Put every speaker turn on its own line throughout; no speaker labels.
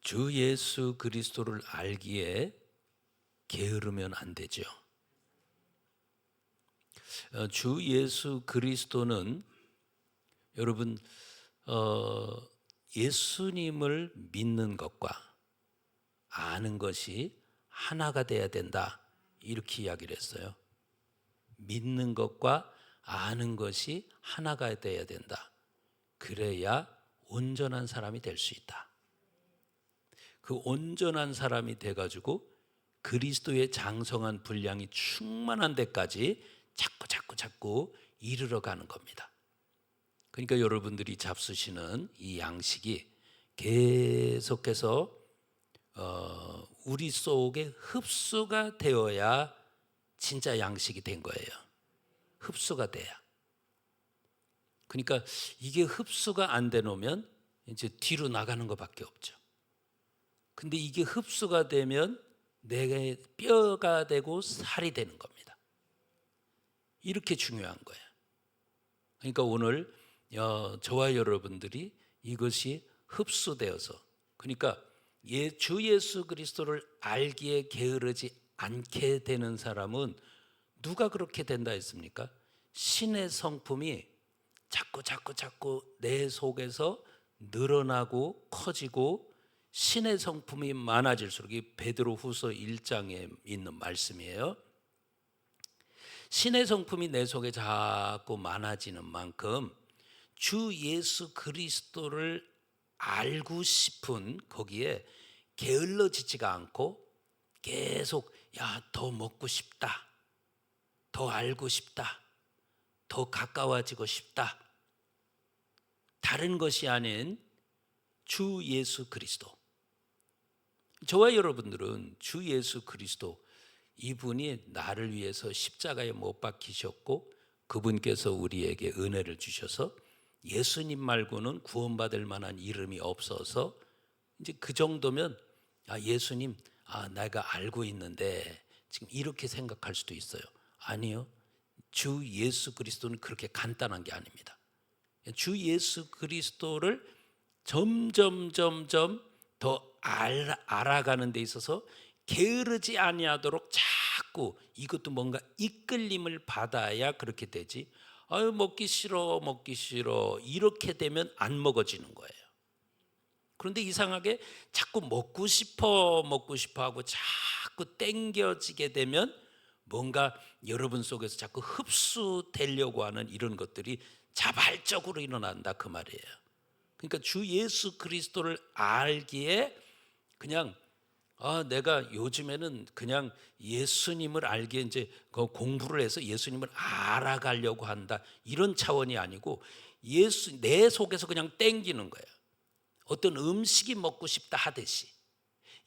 주 예수 그리스도를 알기에 게으르면 안 되죠. 주 예수 그리스도는 여러분 예수님을 믿는 것과 아는 것이 하나가 돼야 된다, 이렇게 이야기를 했어요. 믿는 것과 아는 것이 하나가 돼야 된다. 그래야 온전한 사람이 될 수 있다. 그 온전한 사람이 돼가지고 그리스도의 장성한 분량이 충만한 데까지 자꾸 이르러 가는 겁니다. 그러니까 여러분들이 잡수시는 이 양식이 계속해서 우리 속에 흡수가 되어야 진짜 양식이 된 거예요. 흡수가 돼야. 그러니까 이게 흡수가 안 돼 놓으면 이제 뒤로 나가는 것밖에 없죠. 근데 이게 흡수가 되면 내 뼈가 되고 살이 되는 겁니다. 이렇게 중요한 거예요. 그러니까 오늘 저와 여러분들이 이것이 흡수되어서, 그러니까 주 예수 그리스도를 알기에 게으르지 않게 되는 사람은 누가 그렇게 된다 했습니까? 신의 성품이 자꾸 내 속에서 늘어나고 커지고 신의 성품이 많아질수록, 이 베드로후서 1장에 있는 말씀이에요. 신의 성품이 내 속에 자꾸 많아지는 만큼 주 예수 그리스도를 알고 싶은 거기에 게을러지지가 않고 계속 더 먹고 싶다, 더 알고 싶다, 더 가까워지고 싶다. 다른 것이 아닌 주 예수 그리스도. 저와 여러분들은 주 예수 그리스도, 이분이 나를 위해서 십자가에 못 박히셨고 그분께서 우리에게 은혜를 주셔서 예수님 말고는 구원받을 만한 이름이 없어서 이제 그 정도면 예수님 내가 알고 있는데, 지금 이렇게 생각할 수도 있어요. 아니요, 주 예수 그리스도는 그렇게 간단한 게 아닙니다. 주 예수 그리스도를 점점 더 알아가는 데 있어서 게으르지 아니하도록 자꾸, 이것도 뭔가 이끌림을 받아야 그렇게 되지, 먹기 싫어 이렇게 되면 안 먹어지는 거예요. 그런데 이상하게 자꾸 먹고 싶어 하고 자꾸 땡겨지게 되면 뭔가 여러분 속에서 자꾸 흡수되려고 하는 이런 것들이 자발적으로 일어난다, 그 말이에요. 그러니까 주 예수 그리스도를 알기에 그냥 내가 요즘에는 그냥 예수님을 알기에 이제 공부를 해서 예수님을 알아가려고 한다, 이런 차원이 아니고 내 속에서 그냥 땡기는 거예요. 어떤 음식이 먹고 싶다 하듯이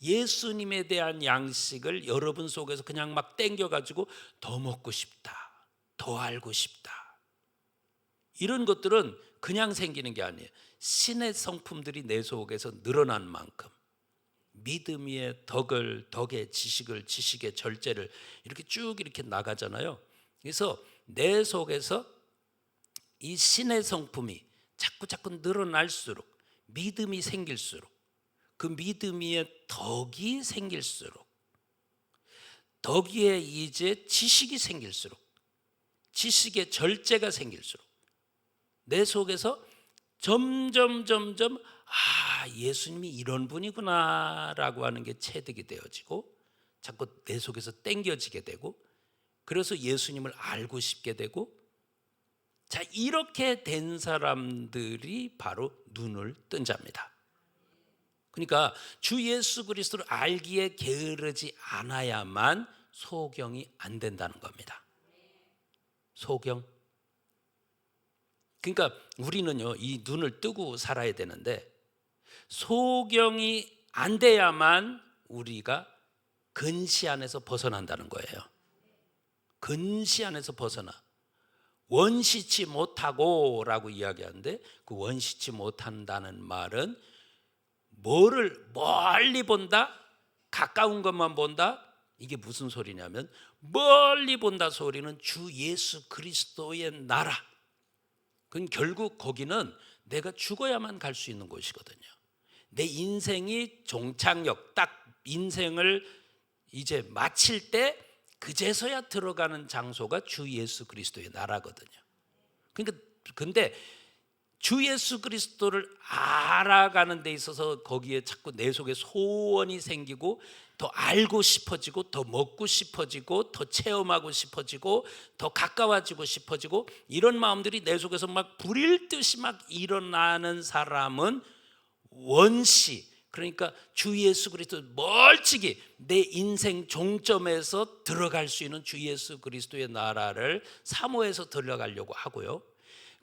예수님에 대한 양식을 여러분 속에서 그냥 막 땡겨가지고 더 먹고 싶다, 더 알고 싶다. 이런 것들은 그냥 생기는 게 아니에요. 신의 성품들이 내 속에서 늘어난 만큼, 믿음 위에 덕의 지식을, 지식의 절제를, 이렇게 쭉 이렇게 나가잖아요. 그래서 내 속에서 이 신의 성품이 자꾸 늘어날수록, 믿음이 생길수록, 그 믿음 위에 덕이 생길수록, 덕 위에 이제 지식이 생길수록, 지식의 절제가 생길수록 내 속에서 점점 예수님이 이런 분이구나 라고 하는 게 체득이 되어지고 자꾸 내 속에서 땡겨지게 되고, 그래서 예수님을 알고 싶게 되고, 자, 이렇게 된 사람들이 바로 눈을 뜬 자입니다. 그러니까 주 예수 그리스도를 알기에 게으르지 않아야만 소경이 안 된다는 겁니다. 소경. 그러니까 우리는요, 이 눈을 뜨고 살아야 되는데 소경이 안 돼야만 우리가 근시 안에서 벗어난다는 거예요. 근시 안에서 벗어나. 원시치 못하고 라고 이야기하는데, 그 원시치 못한다는 말은 뭐를 멀리 본다, 가까운 것만 본다, 이게 무슨 소리냐면 멀리 본다 소리는 주 예수 그리스도의 나라. 그건 결국 거기는 내가 죽어야만 갈 수 있는 곳이거든요. 내 인생이 종착역, 딱 인생을 이제 마칠 때 그제서야 들어가는 장소가 주 예수 그리스도의 나라거든요. 그러니까 근데 주 예수 그리스도를 알아가는 데 있어서 거기에 자꾸 내 속에 소원이 생기고 더 알고 싶어지고 더 먹고 싶어지고 더 체험하고 싶어지고 더 가까워지고 싶어지고 이런 마음들이 내 속에서 막 불일 듯이 막 일어나는 사람은 원시, 그러니까 주 예수 그리스도 멀찍이 내 인생 종점에서 들어갈 수 있는 주 예수 그리스도의 나라를 사모해서 들어가려고 하고요.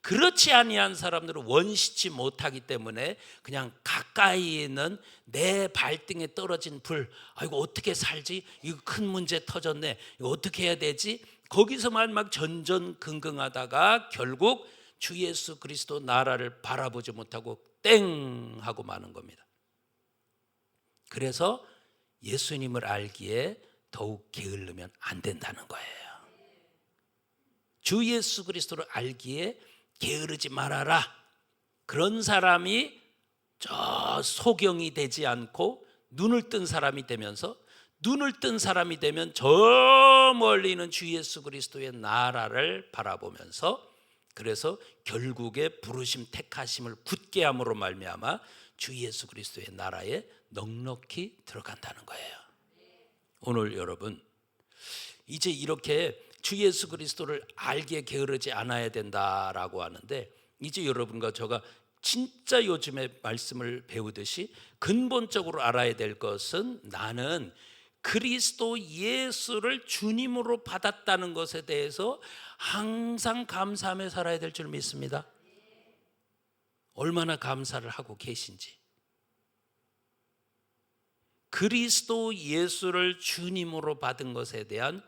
그렇지 아니한 사람들은 원시치 못하기 때문에 그냥 가까이 있는 내 발등에 떨어진 불, 아이고 어떻게 살지? 이거 큰 문제 터졌네. 이거 어떻게 해야 되지? 거기서만 막 전전긍긍하다가 결국 주 예수 그리스도 나라를 바라보지 못하고 땡 하고 마는 겁니다. 그래서 예수님을 알기에 더욱 게으르면 안 된다는 거예요. 주 예수 그리스도를 알기에 게으르지 말아라. 그런 사람이 저 소경이 되지 않고 눈을 뜬 사람이 되면서, 눈을 뜬 사람이 되면 저 멀리 있는 주 예수 그리스도의 나라를 바라보면서, 그래서 결국에 부르심 택하심을 굳게 함으로 말미암아 주 예수 그리스도의 나라에 넉넉히 들어간다는 거예요. 오늘 여러분 이제 이렇게 주 예수 그리스도를 알기에 게으르지 않아야 된다라고 하는데, 이제 여러분과 저가 진짜 요즘에 말씀을 배우듯이 근본적으로 알아야 될 것은, 나는 그리스도 예수를 주님으로 받았다는 것에 대해서 항상 감사하며 살아야 될 줄 믿습니다. 얼마나 감사를 하고 계신지. 그리스도 예수를 주님으로 받은 것에 대한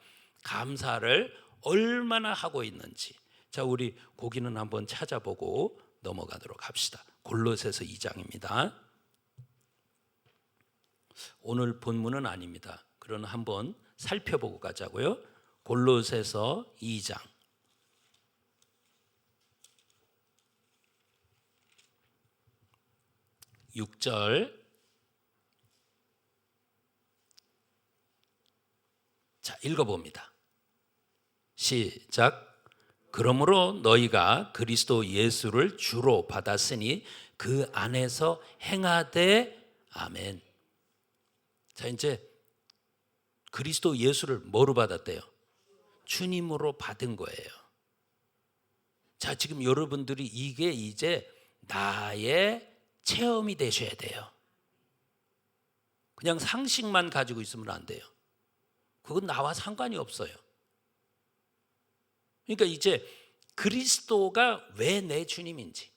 감사를 얼마나 하고 있는지. 자, 우리 고기는 한번 찾아보고 넘어가도록 합시다. 골로새서 2장입니다. 오늘 본문은 아닙니다. 그러나 한번 살펴보고 가자고요. 골로새서 2장 6절. 자, 읽어봅니다. 시작. 그러므로 너희가 그리스도 예수를 주로 받았으니 그 안에서 행하되. 아멘. 자, 이제 그리스도 예수를 뭐로 받았대요? 주님으로 받은 거예요. 자, 지금 여러분들이 이게 이제 나의 체험이 되셔야 돼요. 그냥 상식만 가지고 있으면 안 돼요. 그건 나와 상관이 없어요. 그러니까 이제 그리스도가 왜 내 주님인지,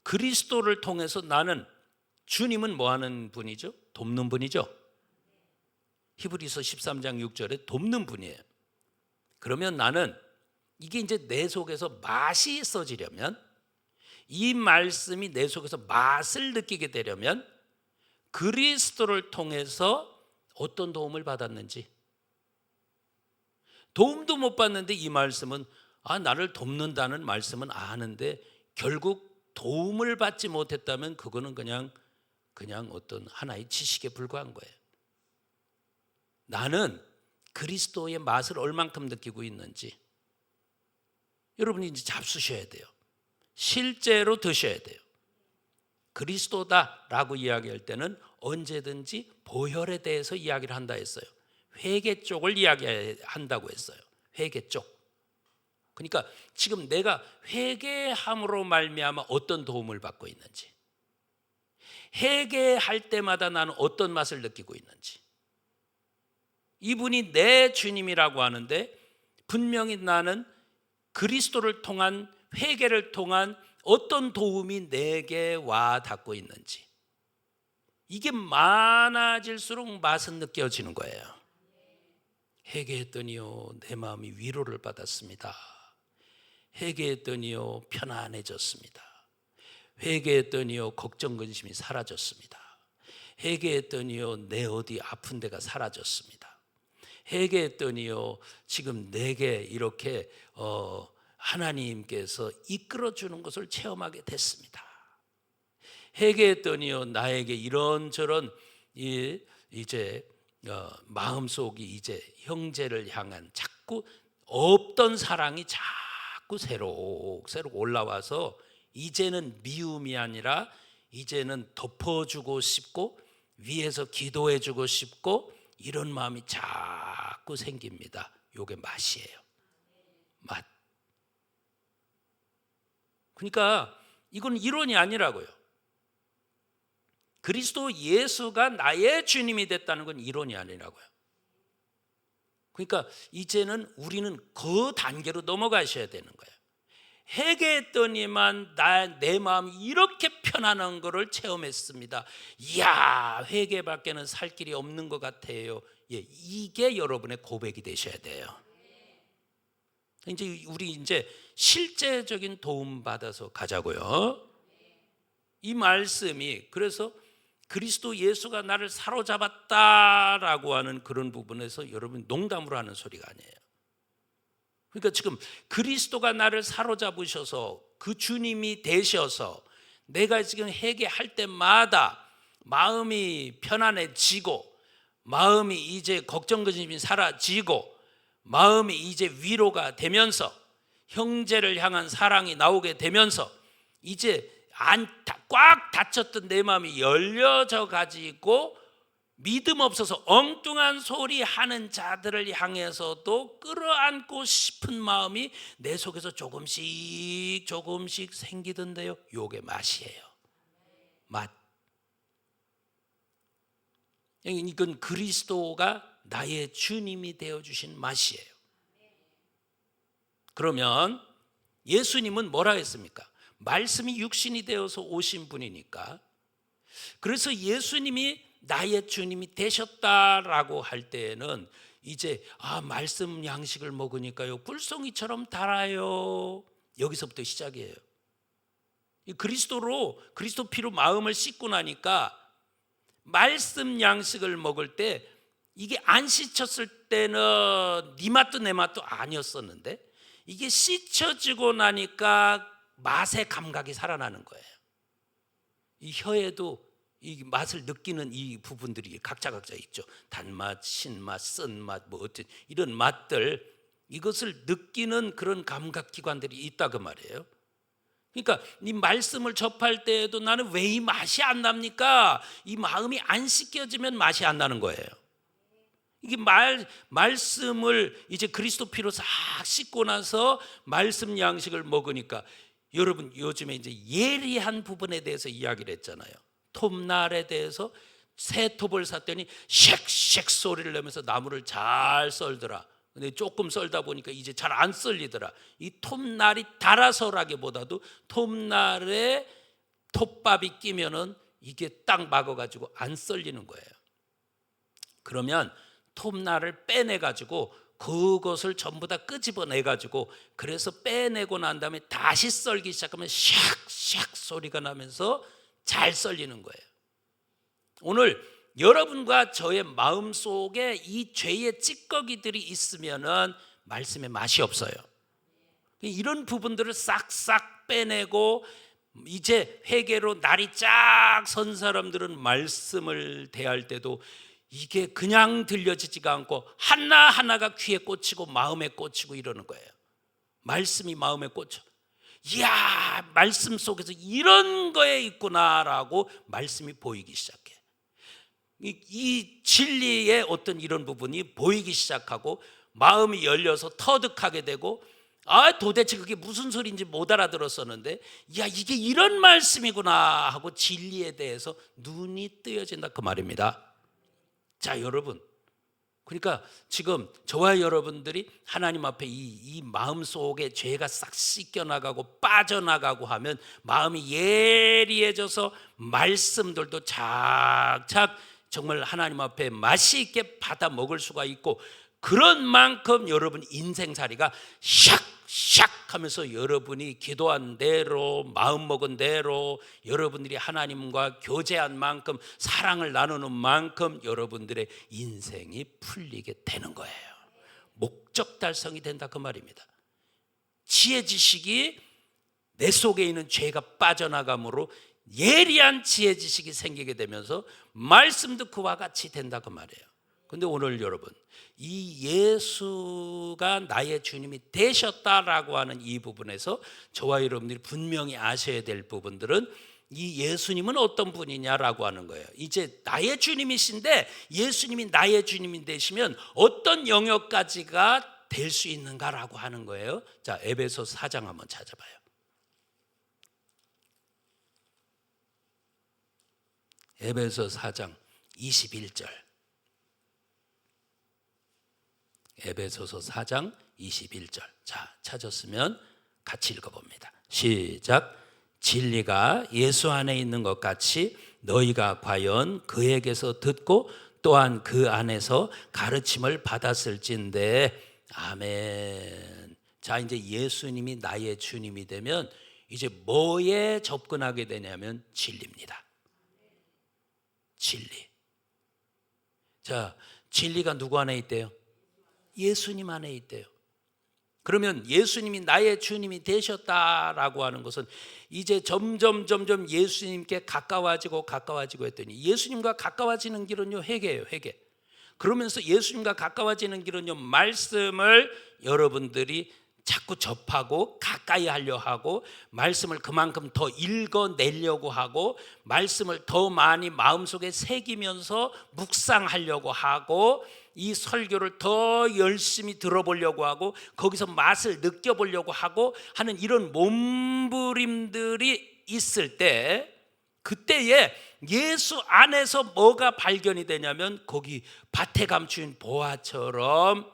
그리스도를 통해서 나는, 주님은 뭐 하는 분이죠? 돕는 분이죠. 히브리서 13장 6절에 돕는 분이에요. 그러면 나는 이게 이제 내 속에서 맛이 있어지려면, 이 말씀이 내 속에서 맛을 느끼게 되려면 그리스도를 통해서 어떤 도움을 받았는지, 도움도 못 받는데 이 말씀은, 나를 돕는다는 말씀은 아는데 결국 도움을 받지 못했다면 그거는 그냥 어떤 하나의 지식에 불과한 거예요. 나는 그리스도의 맛을 얼만큼 느끼고 있는지 여러분이 이제 잡수셔야 돼요. 실제로 드셔야 돼요. 그리스도다라고 이야기할 때는 언제든지 보혈에 대해서 이야기를 한다 했어요. 회개 쪽을 이야기한다고 했어요. 회개 쪽. 그러니까 지금 내가 회개함으로 말미암아 어떤 도움을 받고 있는지, 회개할 때마다 나는 어떤 맛을 느끼고 있는지, 이분이 내 주님이라고 하는데 분명히 나는 그리스도를 통한, 회개를 통한 어떤 도움이 내게 와 닿고 있는지, 이게 많아질수록 맛은 느껴지는 거예요. 회개했더니요 내 마음이 위로를 받았습니다. 회개했더니요 편안해졌습니다. 회개했더니요 걱정 근심이 사라졌습니다. 회개했더니요 내 어디 아픈 데가 사라졌습니다. 회개했더니요 지금 내게 이렇게 하나님께서 이끌어 주는 것을 체험하게 됐습니다. 회개했더니요 나에게 이런저런 이제 마음속이 이제 형제를 향한 자꾸 없던 사랑이 자꾸 새록새록 올라와서 이제는 미움이 아니라 이제는 덮어주고 싶고 위에서 기도해주고 싶고 이런 마음이 자꾸 생깁니다. 요게 맛이에요. 맛. 그러니까 이건 이론이 아니라고요. 그리스도 예수가 나의 주님이 됐다는 건 이론이 아니라고요. 그러니까 이제는 우리는 그 단계로 넘어가셔야 되는 거예요. 회개했더니만 내 마음이 이렇게 편안한 것을 체험했습니다. 이야, 회개밖에는 살 길이 없는 것 같아요. 예, 이게 여러분의 고백이 되셔야 돼요. 우리 이제 실제적인 도움 받아서 가자고요. 이 말씀이 그래서 그리스도 예수가 나를 사로잡았다라고 하는 그런 부분에서 여러분 농담으로 하는 소리가 아니에요. 그러니까 지금 그리스도가 나를 사로잡으셔서 그 주님이 되셔서 내가 지금 회개할 때마다 마음이 편안해지고 마음이 이제 걱정거심이 사라지고 마음이 이제 위로가 되면서 형제를 향한 사랑이 나오게 되면서 이제 꽉 닫혔던 내 마음이 열려져 가지고 믿음 없어서 엉뚱한 소리 하는 자들을 향해서도 끌어안고 싶은 마음이 내 속에서 조금씩 생기던데요. 요게 맛이에요. 맛. 이건 그리스도가 나의 주님이 되어주신 맛이에요. 그러면 예수님은 뭐라 했습니까? 말씀이 육신이 되어서 오신 분이니까. 그래서 예수님이 나의 주님이 되셨다라고 할 때에는 이제 말씀 양식을 먹으니까요 꿀송이처럼 달아요. 여기서부터 시작이에요. 그리스도 피로 마음을 씻고 나니까 말씀 양식을 먹을 때 이게 안 씻혔을 때는 네 맛도 내 맛도 아니었었는데 이게 씻혀지고 나니까 맛의 감각이 살아나는 거예요. 이 혀에도 이 맛을 느끼는 이 부분들이 각자 있죠. 단맛, 신맛, 쓴맛, 뭐 어떤 이런 맛들, 이것을 느끼는 그런 감각 기관들이 있다 그 말이에요. 그러니까 이 말씀을 접할 때에도 나는 왜 이 맛이 안 납니까? 이 마음이 안 씻겨지면 맛이 안 나는 거예요. 이게 말씀을 이제 그리스도 피로 싹 씻고 나서 말씀 양식을 먹으니까 여러분 요즘에 이제 예리한 부분에 대해서 이야기를 했잖아요. 톱날에 대해서 새 톱을 샀더니 쉑쉑 소리를 내면서 나무를 잘 썰더라. 근데 조금 썰다 보니까 이제 잘 안 썰리더라. 이 톱날이 달아서라기보다도 톱날에 톱밥이 끼면은 이게 딱 막아가지고 안 썰리는 거예요. 그러면 톱날을 빼내가지고 그것을 전부 다 끄집어내가지고 그래서 빼내고 난 다음에 다시 썰기 시작하면 샥샥 소리가 나면서 잘 썰리는 거예요. 오늘 여러분과 저의 마음속에 이 죄의 찌꺼기들이 있으면은 말씀에 맛이 없어요. 이런 부분들을 싹싹 빼내고 이제 회개로 날이 쫙 선 사람들은 말씀을 대할 때도 이게 그냥 들려지지가 않고 하나하나가 귀에 꽂히고 마음에 꽂히고 이러는 거예요. 말씀이 마음에 꽂혀. 이야, 말씀 속에서 이런 거에 있구나라고 말씀이 보이기 시작해. 이 진리의 어떤 이런 부분이 보이기 시작하고 마음이 열려서 터득하게 되고 도대체 그게 무슨 소리인지 못 알아들었었는데 야, 이게 이런 말씀이구나 하고 진리에 대해서 눈이 뜨여진다 그 말입니다. 자, 여러분, 그러니까 지금 저와 여러분들이 하나님 앞에 이 마음 속에 죄가 싹 씻겨나가고 빠져나가고 하면 마음이 예리해져서 말씀들도 착착 정말 하나님 앞에 맛이 있게 받아 먹을 수가 있고 그런 만큼 여러분 인생살이가 샥샥 하면서 여러분이 기도한 대로 마음 먹은 대로 여러분들이 하나님과 교제한 만큼 사랑을 나누는 만큼 여러분들의 인생이 풀리게 되는 거예요. 목적 달성이 된다 그 말입니다. 지혜 지식이 내 속에 있는 죄가 빠져나감으로 예리한 지혜 지식이 생기게 되면서 말씀도 그와 같이 된다 그 말이에요. 근데 오늘 여러분, 이 예수가 나의 주님이 되셨다라고 하는 이 부분에서 저와 여러분들이 분명히 아셔야 될 부분들은 이 예수님은 어떤 분이냐라고 하는 거예요. 이제 나의 주님이신데 예수님이 나의 주님이 되시면 어떤 영역까지가 될 수 있는가라고 하는 거예요. 자, 에베소 4장 한번 찾아봐요. 에베소 4장 21절. 에베소서 4장 21절. 자, 찾았으면 같이 읽어봅니다. 시작. 진리가 예수 안에 있는 것 같이 너희가 과연 그에게서 듣고 또한 그 안에서 가르침을 받았을진데. 아멘. 자, 이제 예수님이 나의 주님이 되면 이제 뭐에 접근하게 되냐면 진리입니다. 진리. 자, 진리가 누구 안에 있대요? 예수님 안에 있대요. 그러면 예수님이 나의 주님이 되셨다라고 하는 것은 이제 점점 예수님께 가까워지고 했더니 예수님과 가까워지는 길은요, 회개예요, 회개. 그러면서 예수님과 가까워지는 길은요, 말씀을 여러분들이 자꾸 접하고 가까이 하려 하고 말씀을 그만큼 더 읽어내려고 하고 말씀을 더 많이 마음속에 새기면서 묵상하려고 하고 이 설교를 더 열심히 들어보려고 하고 거기서 맛을 느껴보려고 하고 하는 이런 몸부림들이 있을 때, 그때에 예수 안에서 뭐가 발견이 되냐면 거기 밭에 감추인 보화처럼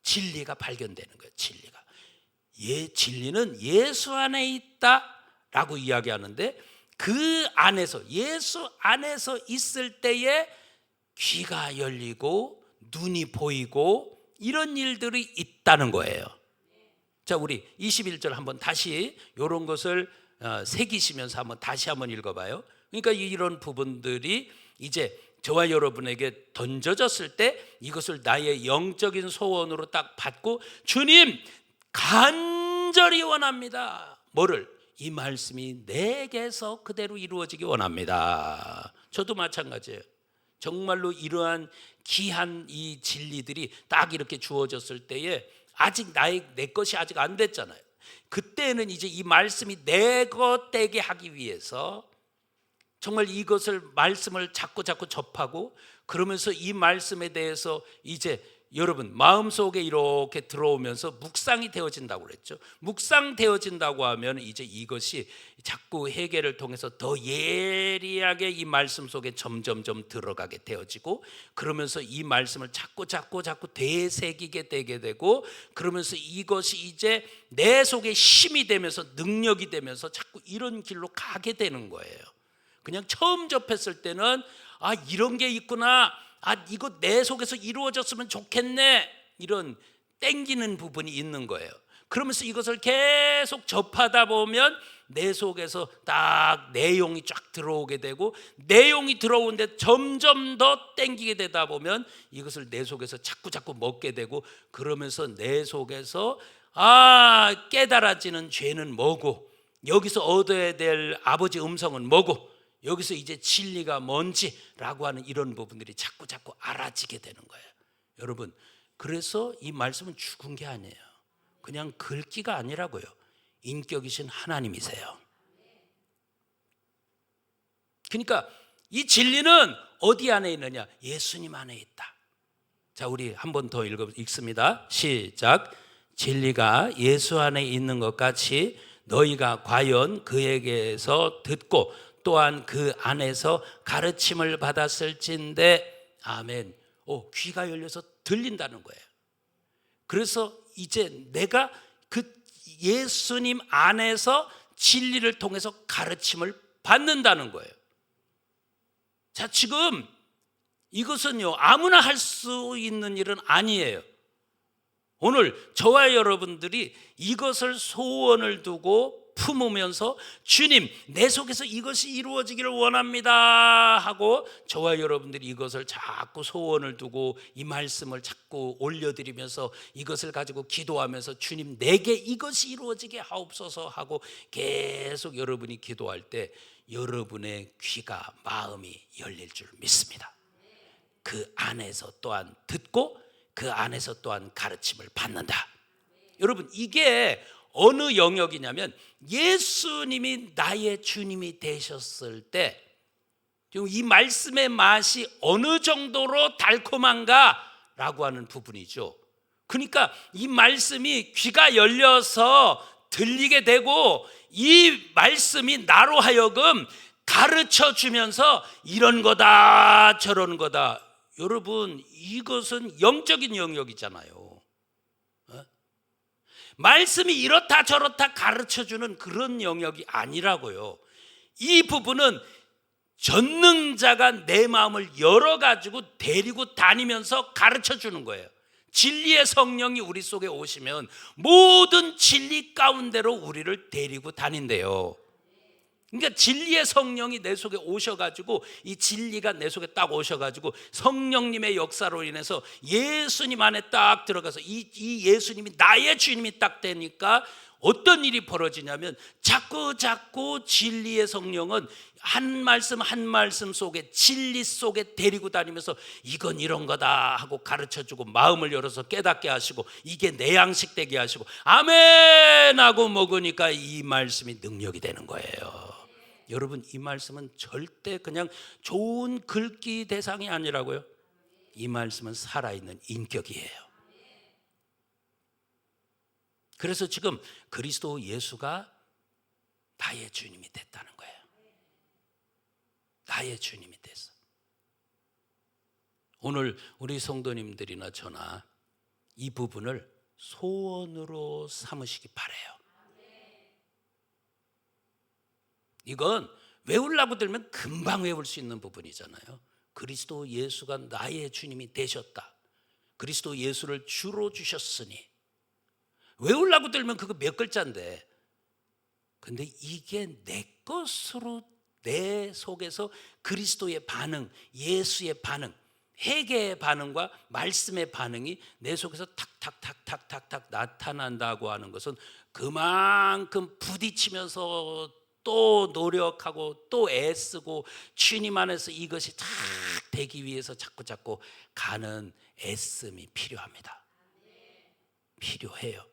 진리가 발견되는 거예요. 진리가. 진리는 예수 안에 있다라고 이야기하는데 그 안에서, 예수 안에서 있을 때에 귀가 열리고 눈이 보이고 이런 일들이 있다는 거예요. 자, 우리 21절 한번 다시 이런 것을 새기시면서 다시 한번 읽어봐요. 그러니까 이런 부분들이 이제 저와 여러분에게 던져졌을 때 이것을 나의 영적인 소원으로 딱 받고, 주님 간절히 원합니다. 뭐를? 이 말씀이 내게서 그대로 이루어지기 원합니다. 저도 마찬가지예요. 정말로 이러한 귀한 이 진리들이 딱 이렇게 주어졌을 때에 아직 내 것이 아직 안 됐잖아요. 그때는 이제 이 말씀이 내 것 되게 하기 위해서 정말 이것을 말씀을 자꾸 접하고 그러면서 이 말씀에 대해서 이제 여러분 마음속에 이렇게 들어오면서 묵상이 되어진다고 그랬죠. 묵상되어진다고 하면 이제 이것이 자꾸 회개를 통해서 더 예리하게 이 말씀 속에 점점 들어가게 되어지고, 그러면서 이 말씀을 자꾸 되새기게 되게 되고, 그러면서 이것이 이제 내 속에 힘이 되면서 능력이 되면서 자꾸 이런 길로 가게 되는 거예요. 그냥 처음 접했을 때는 이런 게 있구나, 이거 내 속에서 이루어졌으면 좋겠네, 이런 땡기는 부분이 있는 거예요. 그러면서 이것을 계속 접하다 보면 내 속에서 딱 내용이 쫙 들어오게 되고, 내용이 들어오는데 점점 더 땡기게 되다 보면 이것을 내 속에서 자꾸 먹게 되고, 그러면서 내 속에서 깨달아지는 죄는 뭐고, 여기서 얻어야 될 아버지 음성은 뭐고, 여기서 이제 진리가 뭔지라고 하는 이런 부분들이 자꾸 알아지게 되는 거예요. 여러분, 그래서 이 말씀은 죽은 게 아니에요. 그냥 글귀가 아니라고요. 인격이신 하나님이세요. 그러니까 이 진리는 어디 안에 있느냐? 예수님 안에 있다. 자, 우리 한 번 더 읽습니다. 시작. 진리가 예수 안에 있는 것 같이 너희가 과연 그에게서 듣고 또한 그 안에서 가르침을 받았을진데. 아멘. 귀가 열려서 들린다는 거예요. 그래서 이제 내가 그 예수님 안에서 진리를 통해서 가르침을 받는다는 거예요. 자, 지금 이것은요 아무나 할 수 있는 일은 아니에요. 오늘 저와 여러분들이 이것을 소원을 두고 품으면서 주님 내 속에서 이것이 이루어지기를 원합니다 하고 저와 여러분들이 이것을 자꾸 소원을 두고 이 말씀을 자꾸 올려드리면서 이것을 가지고 기도하면서 주님 내게 이것이 이루어지게 하옵소서 하고 계속 여러분이 기도할 때 여러분의 귀가 마음이 열릴 줄 믿습니다. 그 안에서 또한 듣고 그 안에서 또한 가르침을 받는다. 여러분, 이게 어느 영역이냐면 예수님이 나의 주님이 되셨을 때 이 말씀의 맛이 어느 정도로 달콤한가라고 하는 부분이죠. 그러니까 이 말씀이 귀가 열려서 들리게 되고 이 말씀이 나로 하여금 가르쳐 주면서 이런 거다 저런 거다. 여러분, 이것은 영적인 영역이잖아요. 말씀이 이렇다 저렇다 가르쳐 주는 그런 영역이 아니라고요. 이 부분은 전능자가 내 마음을 열어가지고 데리고 다니면서 가르쳐 주는 거예요. 진리의 성령이 우리 속에 오시면 모든 진리 가운데로 우리를 데리고 다닌대요. 그러니까 진리의 성령이 내 속에 오셔가지고 이 진리가 내 속에 딱 오셔가지고 성령님의 역사로 인해서 예수님 안에 딱 들어가서 이 예수님이 나의 주님이 딱 되니까 어떤 일이 벌어지냐면 자꾸 진리의 성령은 한 말씀 한 말씀 속에 진리 속에 데리고 다니면서 이건 이런 거다 하고 가르쳐주고 마음을 열어서 깨닫게 하시고 이게 내 양식 되게 하시고 아멘 하고 먹으니까 이 말씀이 능력이 되는 거예요. 여러분, 이 말씀은 절대 그냥 좋은 글귀 대상이 아니라고요. 이 말씀은 살아있는 인격이에요. 그래서 지금 그리스도 예수가 나의 주님이 됐다는 거예요. 나의 주님이 됐어. 오늘 우리 성도님들이나 저나 이 부분을 소원으로 삼으시기 바라요. 이건 외우려고 들면 금방 외울 수 있는 부분이잖아요. 그리스도 예수가 나의 주님이 되셨다. 그리스도 예수를 주로 주셨으니. 외우려고 들면 그거 몇 글자인데, 근데 이게 내 것으로 내 속에서 그리스도의 반응, 예수의 반응, 회개의 반응과 말씀의 반응이 내 속에서 탁탁탁탁탁탁 나타난다고 하는 것은 그만큼 부딪히면서 또 노력하고 또 애쓰고 주님 안에서 이것이 탁 되기 위해서 자꾸 가는 애씀이 필요합니다. 필요해요.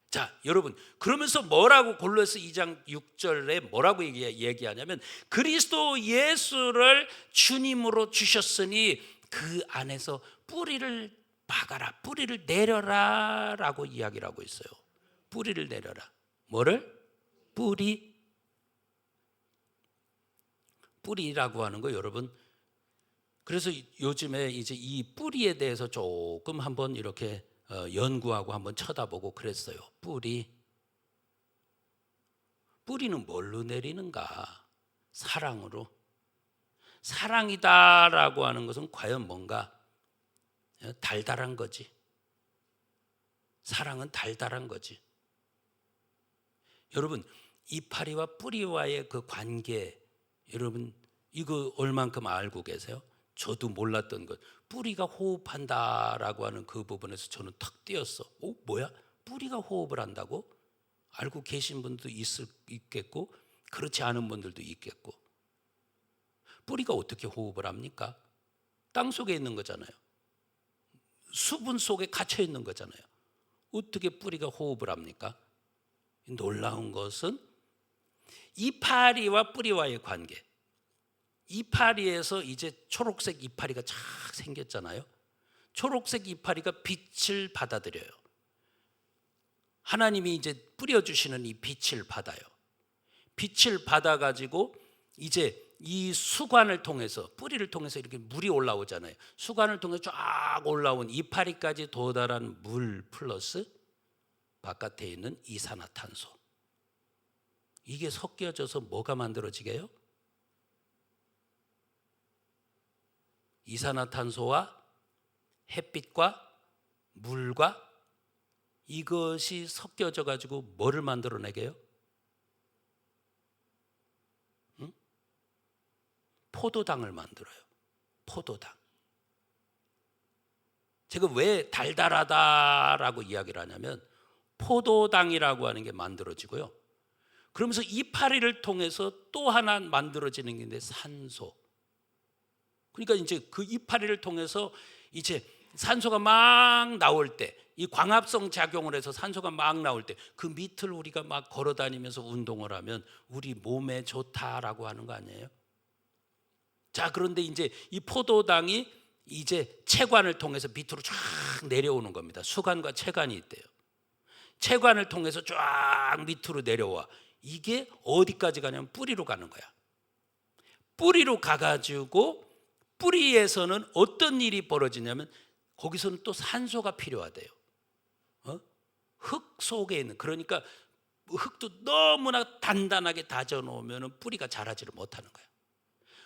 자, 여러분, 그러면서 뭐라고 골로새 2장 6절에 뭐라고 얘기하냐면 그리스도 예수를 주님으로 주셨으니 그 안에서 뿌리를 박아라, 뿌리를 내려라 라고 이야기를 하고 있어요. 뿌리를 내려라. 뭐를? 뿌리라고 하는 거 여러분, 그래서 요즘에 이제 이 뿌리에 대해서 조금 한번 이렇게 연구하고 한번 쳐다보고 그랬어요. 뿌리는 뭘로 내리는가? 사랑으로. 사랑이다라고 하는 것은 과연 뭔가? 달달한 거지. 사랑은 달달한 거지. 여러분, 이파리와 뿌리와의 그 관계, 여러분 이거 얼만큼 알고 계세요? 저도 몰랐던 것. 뿌리가 호흡한다라고 하는 그 부분에서 저는 탁 뛰었어. 뭐야? 뿌리가 호흡을 한다고? 알고 계신 분도 있겠고 그렇지 않은 분들도 있겠고. 뿌리가 어떻게 호흡을 합니까? 땅 속에 있는 거잖아요. 수분 속에 갇혀 있는 거잖아요. 어떻게 뿌리가 호흡을 합니까? 놀라운 것은 이파리와 뿌리와의 관계. 이파리에서 이제 초록색 이파리가 쫙 생겼잖아요. 초록색 이파리가 빛을 받아들여요. 하나님이 이제 뿌려주시는 이 빛을 받아요. 빛을 받아가지고 이제 이 수관을 통해서, 뿌리를 통해서 이렇게 물이 올라오잖아요. 수관을 통해서 쫙 올라온 이파리까지 도달한 물 플러스 바깥에 있는 이산화탄소. 이게 섞여져서 뭐가 만들어지게요? 이산화탄소와 햇빛과 물과 이것이 섞여져 가지고 뭐를 만들어내게요? 포도당을 만들어요. 포도당. 제가 왜 달달하다라고 이야기를 하냐면 포도당이라고 하는 게 만들어지고요. 그러면서 이파리를 통해서 또 하나 만들어지는 게 있는데 산소. 그러니까 이제 그 이파리를 통해서 이제 산소가 막 나올 때, 이 광합성 작용을 해서 산소가 막 나올 때 그 밑을 우리가 막 걸어 다니면서 운동을 하면 우리 몸에 좋다라고 하는 거 아니에요? 자, 그런데 이제 이 포도당이 이제 체관을 통해서 밑으로 쫙 내려오는 겁니다. 수관과 체관이 있대요. 체관을 통해서 쫙 밑으로 내려와. 이게 어디까지 가냐면 뿌리로 가는 거야. 뿌리로 가가지고 뿌리에서는 어떤 일이 벌어지냐면 거기서는 또 산소가 필요하대요. 흙 속에 있는, 그러니까 흙도 너무나 단단하게 다져 놓으면 뿌리가 자라지를 못하는 거야.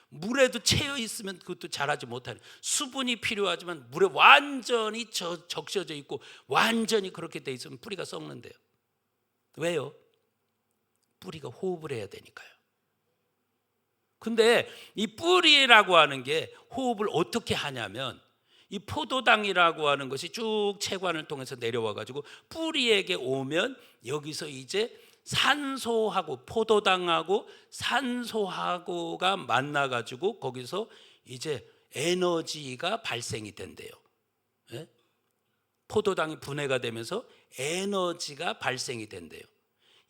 물에도 채여 있으면 그것도 자라지 못하는, 수분이 필요하지만 물에 완전히 적셔져 있고 완전히 그렇게 돼 있으면 뿌리가 썩는데요. 왜요? 뿌리가 호흡을 해야 되니까요. 근데 이 뿌리라고 하는 게 호흡을 어떻게 하냐면, 이 포도당이라고 하는 것이 쭉 체관을 통해서 내려와 가지고 뿌리에게 오면 여기서 이제 산소하고 포도당하고 산소하고가 만나 가지고 거기서 이제 에너지가 발생이 된대요. 예? 포도당이 분해가 되면서 에너지가 발생이 된대요.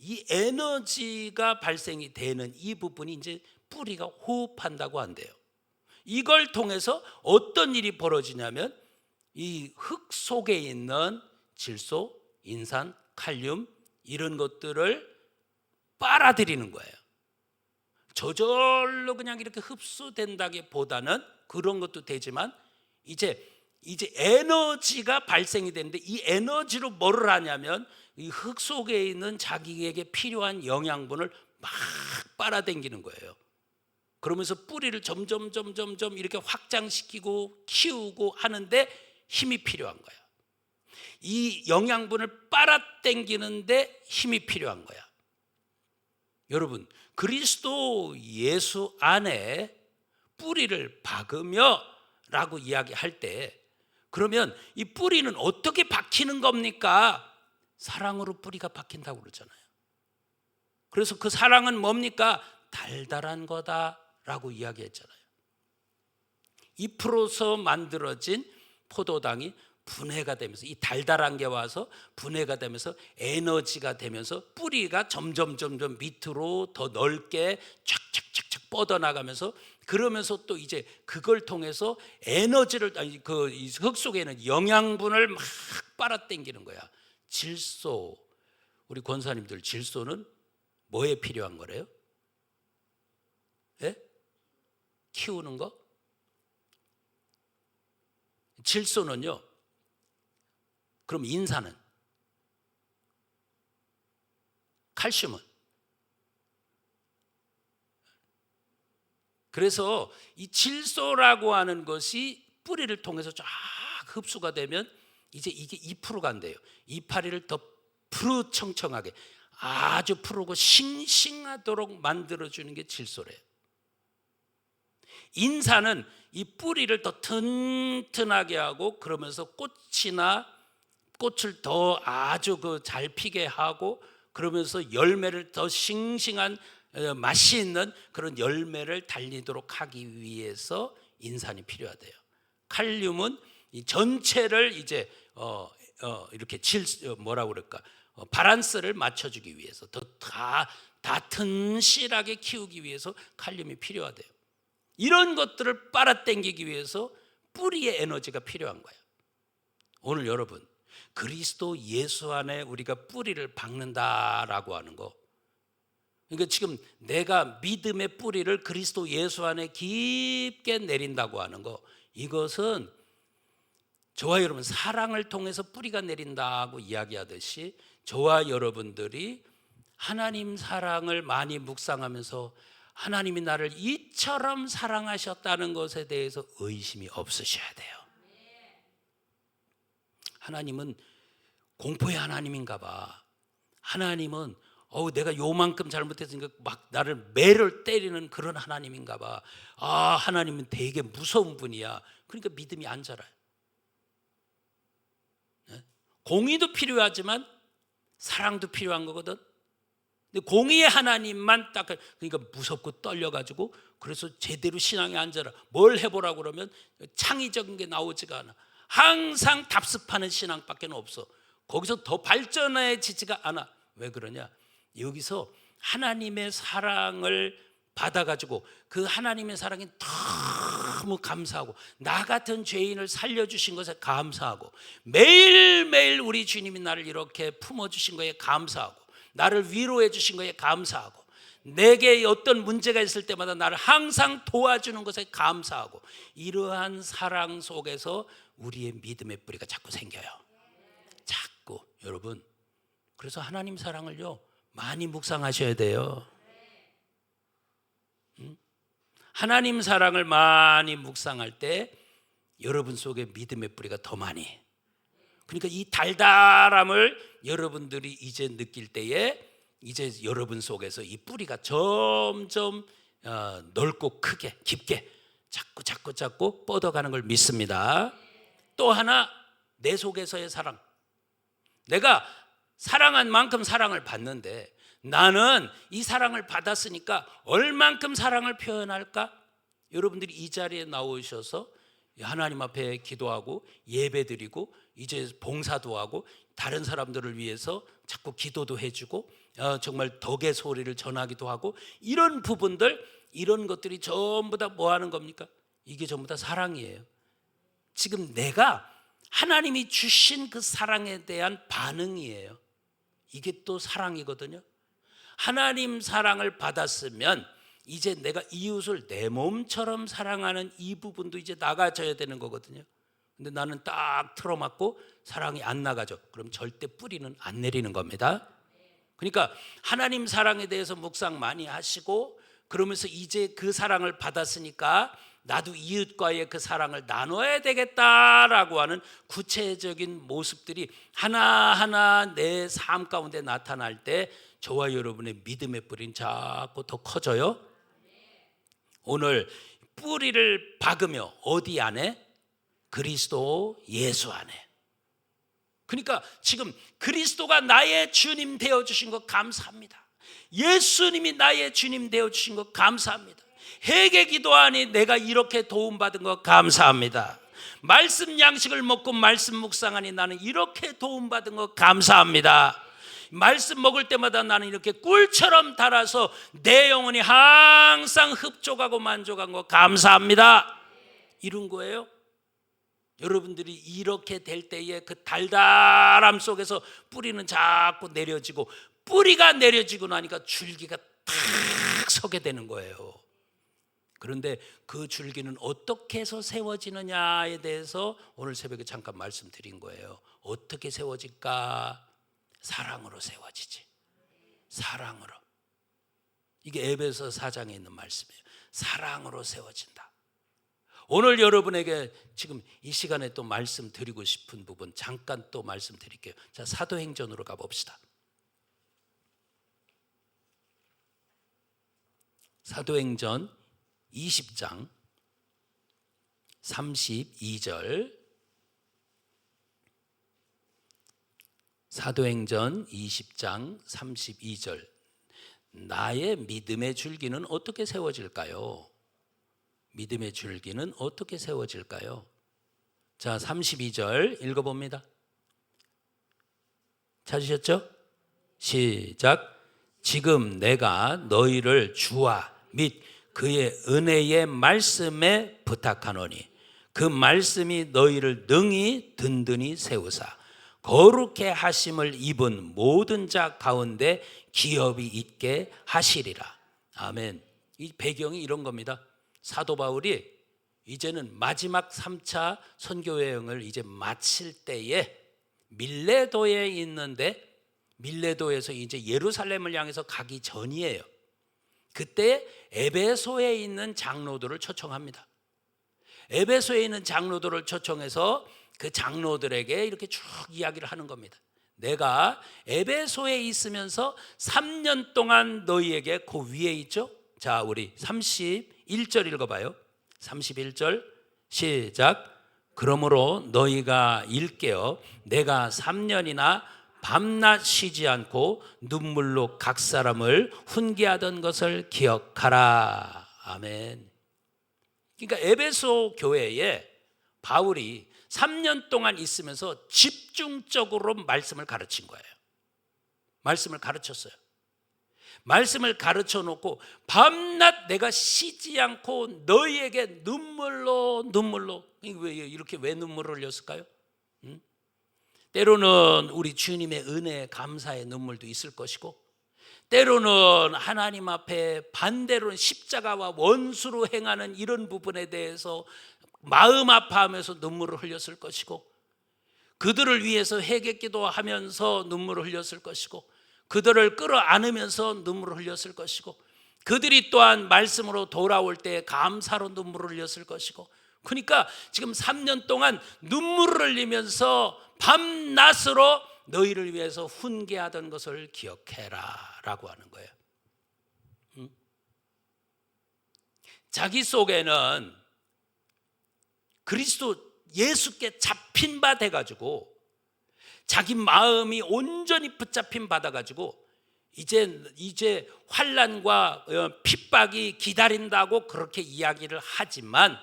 이 에너지가 발생이 되는 이 부분이 이제 뿌리가 호흡한다고 한대요. 이걸 통해서 어떤 일이 벌어지냐면 이 흙 속에 있는 질소, 인산, 칼륨 이런 것들을 빨아들이는 거예요. 저절로 그냥 이렇게 흡수된다기보다는 그런 것도 되지만 이제 에너지가 발생이 되는데, 이 에너지로 뭐를 하냐면 이 흙 속에 있는 자기에게 필요한 영양분을 막 빨아당기는 거예요. 그러면서 뿌리를 점점 이렇게 확장시키고 키우고 하는데 힘이 필요한 거야. 이 영양분을 빨아당기는데 힘이 필요한 거야. 여러분, 그리스도 예수 안에 뿌리를 박으며 라고 이야기할 때, 그러면 이 뿌리는 어떻게 박히는 겁니까? 사랑으로 뿌리가 박힌다고 그러잖아요. 그래서 그 사랑은 뭡니까? 달달한 거다라고 이야기했잖아요. 잎으로서 만들어진 포도당이 분해가 되면서 이 달달한 게 와서 분해가 되면서 에너지가 되면서 뿌리가 점점 밑으로 더 넓게 쫙쫙쫙쫙 뻗어나가면서, 그러면서 또 이제 그걸 통해서 에너지를, 그 흙 속에 있는 영양분을 막 빨아당기는 거야. 질소, 우리 권사님들 질소는 뭐에 필요한 거래요? 예? 키우는 거? 질소는요. 그럼 인산은? 칼슘은? 그래서 이 질소라고 하는 것이 뿌리를 통해서 쫙 흡수가 되면 이제 이게 잎으로 간대요. 이파리를 더 푸르청청하게 아주 푸르고 싱싱하도록 만들어주는 게 질소래요. 인산은 이 뿌리를 더 튼튼하게 하고, 그러면서 꽃을 더 아주 잘 피게 하고, 그러면서 열매를 더 싱싱한 맛이 있는 그런 열매를 달리도록 하기 위해서 인산이 필요하대요. 칼륨은 이 전체를 이제 이렇게 뭐라고 그럴까, 밸런스를 맞춰주기 위해서 다 튼실하게 키우기 위해서 칼륨이 필요하대요. 이런 것들을 빨아당기기 위해서 뿌리의 에너지가 필요한 거예요. 오늘 여러분, 그리스도 예수 안에 우리가 뿌리를 박는다라고 하는 거, 그러니까 지금 내가 믿음의 뿌리를 그리스도 예수 안에 깊게 내린다고 하는 거, 이것은 저와 여러분 사랑을 통해서 뿌리가 내린다고 이야기하듯이 저와 여러분들이 하나님 사랑을 많이 묵상하면서 하나님이 나를 이처럼 사랑하셨다는 것에 대해서 의심이 없으셔야 돼요. 하나님은 공포의 하나님인가 봐. 하나님은 내가 요만큼 잘못했으니까 막 나를 매를 때리는 그런 하나님인가 봐. 하나님은 되게 무서운 분이야. 그러니까 믿음이 안 자라요. 공의도 필요하지만 사랑도 필요한 거거든. 근데 공의의 하나님만 딱, 그러니까 무섭고 떨려가지고, 그래서 제대로 신앙에 앉아라, 뭘 해보라고 그러면 창의적인 게 나오지가 않아. 항상 답습하는 신앙밖에 없어. 거기서 더 발전해지지가 않아. 왜 그러냐? 여기서 하나님의 사랑을 받아가지고 그 하나님의 사랑이 너무 감사하고, 나 같은 죄인을 살려주신 것에 감사하고, 매일매일 우리 주님이 나를 이렇게 품어주신 것에 감사하고, 나를 위로해 주신 것에 감사하고, 내게 어떤 문제가 있을 때마다 나를 항상 도와주는 것에 감사하고, 이러한 사랑 속에서 우리의 믿음의 뿌리가 자꾸 생겨요. 자꾸. 여러분, 그래서 하나님 사랑을요 많이 묵상하셔야 돼요. 하나님 사랑을 많이 묵상할 때 여러분 속에 믿음의 뿌리가 더 많이, 그러니까 이 달달함을 여러분들이 이제 느낄 때에 이제 여러분 속에서 이 뿌리가 점점 넓고 크게 깊게 자꾸 뻗어가는 걸 믿습니다. 또 하나, 내 속에서의 사랑. 내가 사랑한 만큼 사랑을 받는데, 나는 이 사랑을 받았으니까 얼만큼 사랑을 표현할까? 여러분들이 이 자리에 나오셔서 하나님 앞에 기도하고 예배드리고 이제 봉사도 하고 다른 사람들을 위해서 자꾸 기도도 해주고 정말 덕의 소리를 전하기도 하고, 이런 부분들, 이런 것들이 전부 다 뭐 하는 겁니까? 이게 전부 다 사랑이에요. 지금 내가 하나님이 주신 그 사랑에 대한 반응이에요. 이게 또 사랑이거든요. 하나님 사랑을 받았으면 이제 내가 이웃을 내 몸처럼 사랑하는 이 부분도 이제 나가져야 되는 거거든요. 근데 나는 딱 틀어막고 사랑이 안 나가죠. 그럼 절대 뿌리는 안 내리는 겁니다. 그러니까 하나님 사랑에 대해서 묵상 많이 하시고, 그러면서 이제 그 사랑을 받았으니까 나도 이웃과의 그 사랑을 나눠야 되겠다라고 하는 구체적인 모습들이 하나하나 내 삶 가운데 나타날 때 저와 여러분의 믿음의 뿌리는 자꾸 더 커져요. 오늘 뿌리를 박으며 어디 안에? 그리스도 예수 안에. 그러니까 지금 그리스도가 나의 주님 되어주신 것 감사합니다. 예수님이 나의 주님 되어주신 것 감사합니다. 회개 기도하니 내가 이렇게 도움받은 것 감사합니다. 말씀 양식을 먹고 말씀 묵상하니 나는 이렇게 도움받은 것 감사합니다. 말씀 먹을 때마다 나는 이렇게 꿀처럼 달아서 내 영혼이 항상 흡족하고 만족한 것 감사합니다. 이런 거예요. 여러분들이 이렇게 될 때에 그 달달함 속에서 뿌리는 자꾸 내려지고, 뿌리가 내려지고 나니까 줄기가 탁 서게 되는 거예요. 그런데 그 줄기는 어떻게 해서 세워지느냐에 대해서 오늘 새벽에 잠깐 말씀드린 거예요. 어떻게 세워질까? 사랑으로 세워지지. 사랑으로. 이게 에베소 4장에 있는 말씀이에요. 사랑으로 세워진다. 오늘 여러분에게 지금 이 시간에 또 말씀드리고 싶은 부분 잠깐 또 말씀드릴게요. 자, 사도행전으로 가봅시다. 사도행전 20장 32절. 사도행전 20장 32절. 나의 믿음의 줄기는 어떻게 세워질까요? 믿음의 줄기는 어떻게 세워질까요? 자, 32절 읽어봅니다. 찾으셨죠? 시작. 지금 내가 너희를 주와 및 그의 은혜의 말씀에 부탁하노니 그 말씀이 너희를 능히 든든히 세우사 거룩해 하심을 입은 모든 자 가운데 기업이 있게 하시리라. 아멘. 이 배경이 이런 겁니다. 사도 바울이 이제는 마지막 3차 선교 여행을 이제 마칠 때에 밀레도에 있는데, 밀레도에서 이제 예루살렘을 향해서 가기 전이에요. 그때 에베소에 있는 장로들을 초청합니다. 에베소에 있는 장로들을 초청해서 그 장로들에게 이렇게 쭉 이야기를 하는 겁니다. 내가 에베소에 있으면서 3년 동안 너희에게 그 위에 있죠? 자, 우리 31절 읽어봐요. 31절 시작. 그러므로 너희가 일깨어 내가 3년이나 밤낮 쉬지 않고 눈물로 각 사람을 훈계하던 것을 기억하라. 아멘. 그러니까 에베소 교회에 바울이 3년 동안 있으면서 집중적으로 말씀을 가르친 거예요. 말씀을 가르쳤어요. 말씀을 가르쳐 놓고 밤낮 내가 쉬지 않고 너희에게 눈물로 왜 눈물을 흘렸을까요? 때로는 우리 주님의 은혜에 감사의 눈물도 있을 것이고, 때로는 하나님 앞에 반대로는 십자가와 원수로 행하는 이런 부분에 대해서 마음 아파하면서 눈물을 흘렸을 것이고, 그들을 위해서 회개기도 하면서 눈물을 흘렸을 것이고, 그들을 끌어안으면서 눈물을 흘렸을 것이고, 그들이 또한 말씀으로 돌아올 때 감사로 눈물을 흘렸을 것이고, 그러니까 지금 3년 동안 눈물을 흘리면서 밤낮으로 너희를 위해서 훈계하던 것을 기억해라 라고 하는 거예요. 자기 속에는 그리스도 예수께 잡힌 바 돼가지고 자기 마음이 온전히 붙잡힌 받아가지고 이제 환난과 핍박이 기다린다고 그렇게 이야기를 하지만,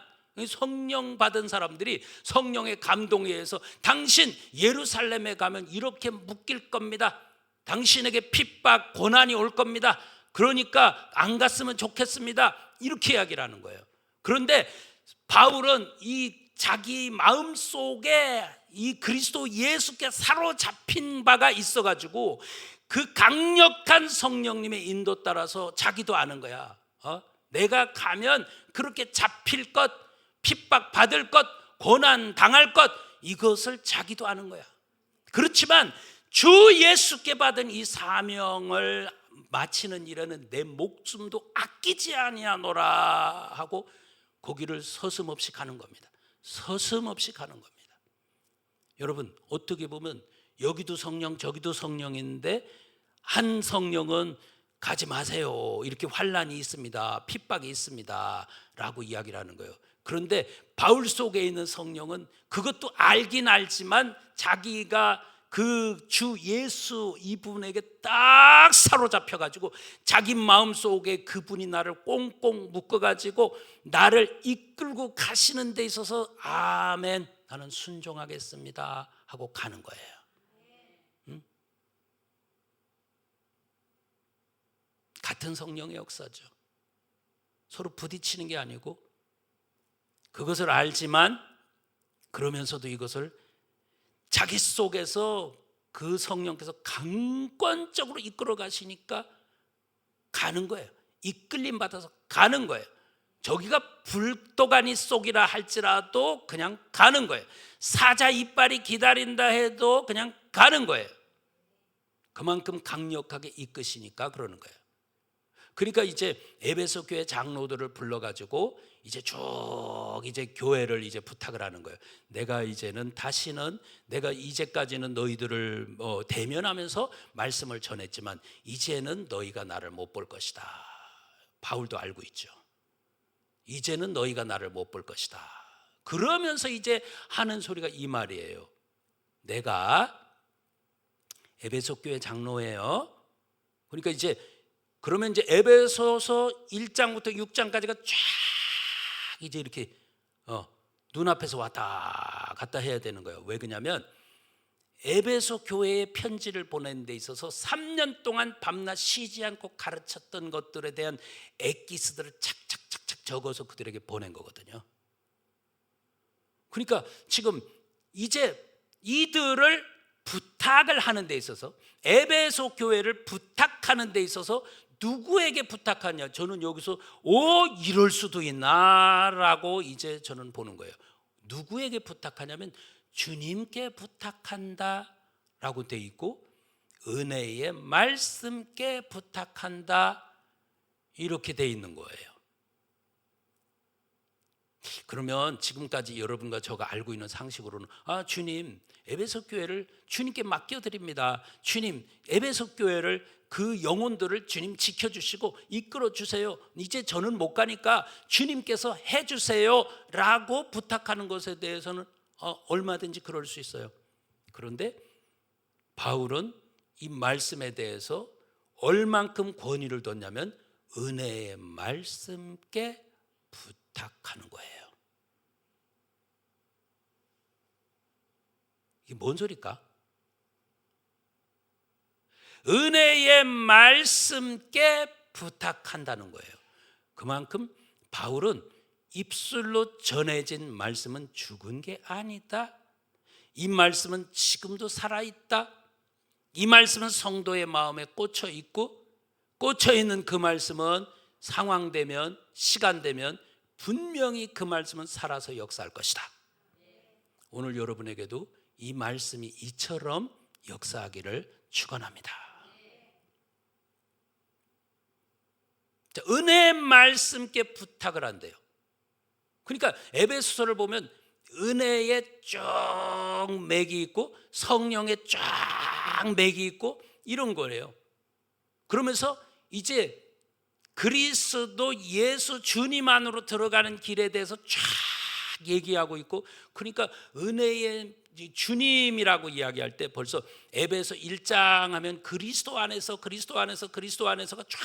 성령 받은 사람들이 성령의 감동에 의해서 당신 예루살렘에 가면 이렇게 묶일 겁니다. 당신에게 핍박 고난이 올 겁니다. 그러니까 안 갔으면 좋겠습니다. 이렇게 이야기를 하는 거예요. 그런데 바울은 이 자기 마음속에 이 그리스도 예수께 사로잡힌 바가 있어가지고 그 강력한 성령님의 인도 따라서 자기도 아는 거야. 내가 가면 그렇게 잡힐 것, 핍박 받을 것, 고난 당할 것, 이것을 자기도 아는 거야. 그렇지만 주 예수께 받은 이 사명을 마치는 일에는 내 목숨도 아끼지 아니하노라 하고 거기를 서슴없이 가는 겁니다. 서슴없이 가는 겁니다. 여러분, 어떻게 보면 여기도 성령 저기도 성령인데, 한 성령은 가지 마세요, 이렇게 환난이 있습니다, 핍박이 있습니다 라고 이야기를 하는 거예요. 그런데 바울 속에 있는 성령은 그것도 알긴 알지만 자기가 그 주 예수 이분에게 딱 사로잡혀가지고 자기 마음속에 그분이 나를 꽁꽁 묶어가지고 나를 이끌고 가시는 데 있어서 아멘, 나는 순종하겠습니다 하고 가는 거예요. 같은 성령의 역사죠. 서로 부딪히는 게 아니고, 그것을 알지만 그러면서도 이것을 자기 속에서 그 성령께서 강권적으로 이끌어 가시니까 가는 거예요. 이끌림 받아서 가는 거예요. 저기가 불도가니 속이라 할지라도 그냥 가는 거예요. 사자 이빨이 기다린다 해도 그냥 가는 거예요. 그만큼 강력하게 이끄시니까 그러는 거예요. 그러니까 이제 에베소 교회 장로들을 불러가지고 이제 쭉 교회를 이제 부탁을 하는 거예요. 내가 이제는 다시는, 내가 이제까지는 너희들을 대면하면서 말씀을 전했지만 이제는 너희가 나를 못 볼 것이다. 바울도 알고 있죠. 이제는 너희가 나를 못 볼 것이다. 그러면서 이제 하는 소리가 이 말이에요. 내가 에베소 교회 장로예요. 그러니까 그러면 이제 에베소서 1장부터 6장까지가 쫙 이제 이렇게 눈앞에서 왔다 갔다 해야 되는 거예요. 왜 그러냐면 에베소 교회에 편지를 보내는 데 있어서 3년 동안 밤낮 쉬지 않고 가르쳤던 것들에 대한 엑기스들을 착착착착 적어서 그들에게 보낸 거거든요. 그러니까 지금 이제 이들을 부탁을 하는 데 있어서, 에베소 교회를 부탁하는 데 있어서 누구에게 부탁하냐? 저는 여기서 이럴 수도 있나라고 이제 저는 보는 거예요. 누구에게 부탁하냐면 주님께 부탁한다라고 돼 있고, 은혜의 말씀께 부탁한다 이렇게 돼 있는 거예요. 그러면 지금까지 여러분과 저가 알고 있는 상식으로는 주님, 에베소 교회를 주님께 맡겨드립니다. 주님, 에베소 교회를 그 영혼들을 주님 지켜주시고 이끌어주세요. 이제 저는 못 가니까 주님께서 해주세요 라고 부탁하는 것에 대해서는 얼마든지 그럴 수 있어요. 그런데 바울은 이 말씀에 대해서 얼만큼 권위를 뒀냐면 은혜의 말씀께 부탁하는 거예요. 이게 뭔 소리일까? 은혜의 말씀께 부탁한다는 거예요. 그만큼 바울은 입술로 전해진 말씀은 죽은 게 아니다. 이 말씀은 지금도 살아있다. 이 말씀은 성도의 마음에 꽂혀 있고, 꽂혀 있는 그 말씀은 상황 되면, 시간 되면 분명히 그 말씀은 살아서 역사할 것이다. 오늘 여러분에게도 이 말씀이 이처럼 역사하기를 축원합니다. 자, 은혜의 말씀께 부탁을 한대요. 그러니까 에베소서를 보면 은혜에 쭉 맥이 있고 성령에 쫙 맥이 있고 이런 거예요. 그러면서 이제 그리스도 예수 주님 안으로 들어가는 길에 대해서 쫙 얘기하고 있고, 그러니까 은혜의 주님이라고 이야기할 때 벌써 에베소 1장 하면 그리스도 안에서가 쫙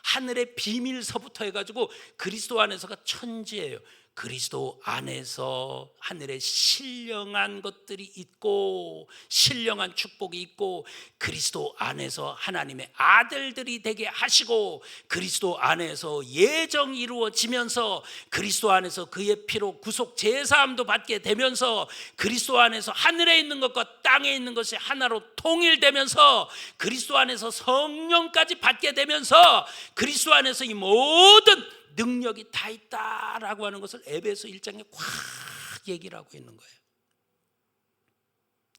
하늘의 비밀서부터 해가지고 그리스도 안에서가 천지예요. 그리스도 안에서 하늘에 신령한 것들이 있고 신령한 축복이 있고, 그리스도 안에서 하나님의 아들들이 되게 하시고, 그리스도 안에서 예정이 이루어지면서 그리스도 안에서 그의 피로 구속 제사함도 받게 되면서, 그리스도 안에서 하늘에 있는 것과 땅에 있는 것이 하나로 통일되면서 그리스도 안에서 성령까지 받게 되면서 그리스도 안에서 이 모든 능력이 다 있다라고 하는 것을 에베소 1장에 꽉 얘기를 하고 있는 거예요.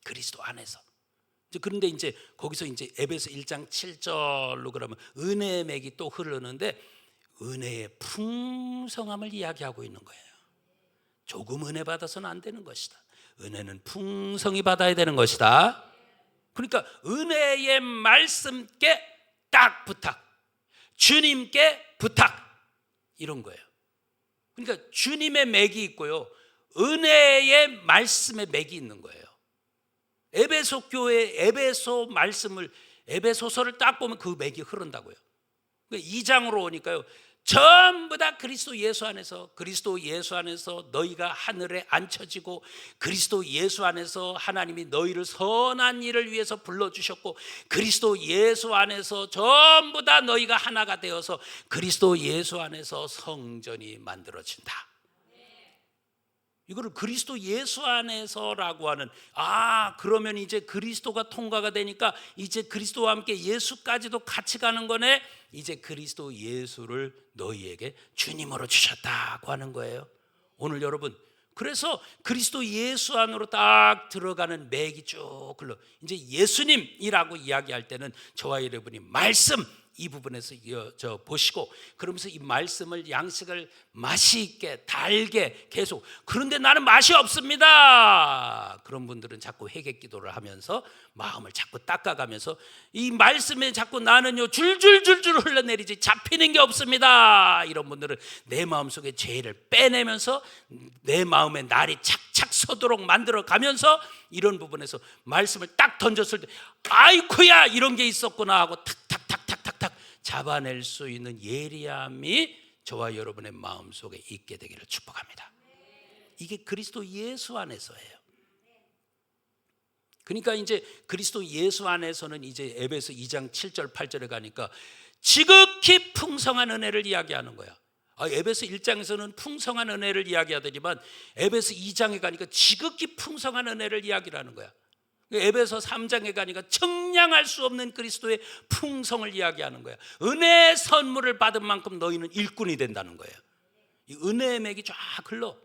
그리스도 안에서. 그런데 이제 거기서 이제 에베소 1장 7절로 그러면 은혜의 맥이 또 흐르는데 은혜의 풍성함을 이야기하고 있는 거예요. 조금 은혜 받아서는 안 되는 것이다. 은혜는 풍성히 받아야 되는 것이다. 그러니까 은혜의 말씀께 딱 부탁, 주님께 부탁, 이런 거예요. 그러니까 주님의 맥이 있고요, 은혜의 말씀의 맥이 있는 거예요. 에베소 교회 에베소 말씀을, 에베소서를 딱 보면 그 맥이 흐른다고요. 2장으로 오니까요, 전부 다 그리스도 예수 안에서 너희가 하늘에 앉혀지고, 그리스도 예수 안에서 하나님이 너희를 선한 일을 위해서 불러주셨고, 그리스도 예수 안에서 전부 다 너희가 하나가 되어서 그리스도 예수 안에서 성전이 만들어진다. 이거를 그리스도 예수 안에서라고 하는, 그러면 이제 그리스도가 통과가 되니까 이제 그리스도와 함께 예수까지도 같이 가는 거네. 이제 그리스도 예수를 너희에게 주님으로 주셨다고 하는 거예요. 오늘 여러분, 그래서 그리스도 예수 안으로 딱 들어가는 맥이 쭉 흘러. 이제 예수님이라고 이야기할 때는 저와 여러분이 말씀, 이 부분에서 보시고, 그러면서 이 말씀을 양식을 맛이 있게 달게 계속, 그런데 나는 맛이 없습니다, 그런 분들은 자꾸 회개 기도를 하면서 마음을 자꾸 닦아가면서 이 말씀에 자꾸 나는요 줄줄줄줄 흘러내리지 잡히는 게 없습니다, 이런 분들은 내 마음속에 죄를 빼내면서 내 마음에 날이 착착 서도록 만들어 가면서 이런 부분에서 말씀을 딱 던졌을 때 아이쿠야 이런 게 있었구나 하고 탁탁탁탁탁탁 잡아낼 수 있는 예리함이 저와 여러분의 마음속에 있게 되기를 축복합니다. 이게 그리스도 예수 안에서예요. 그러니까 이제 그리스도 예수 안에서는 이제 에베소 2장 7절 8절에 가니까 지극히 풍성한 은혜를 이야기하는 거야. 에베소 1장에서는 풍성한 은혜를 이야기하더니만 에베소 2장에 가니까 지극히 풍성한 은혜를 이야기하는 거야. 에베소 3장에 가니까 청량할 수 없는 그리스도의 풍성을 이야기하는 거야. 은혜의 선물을 받은 만큼 너희는 일꾼이 된다는 거예요. 이 은혜의 맥이 쫙 흘러.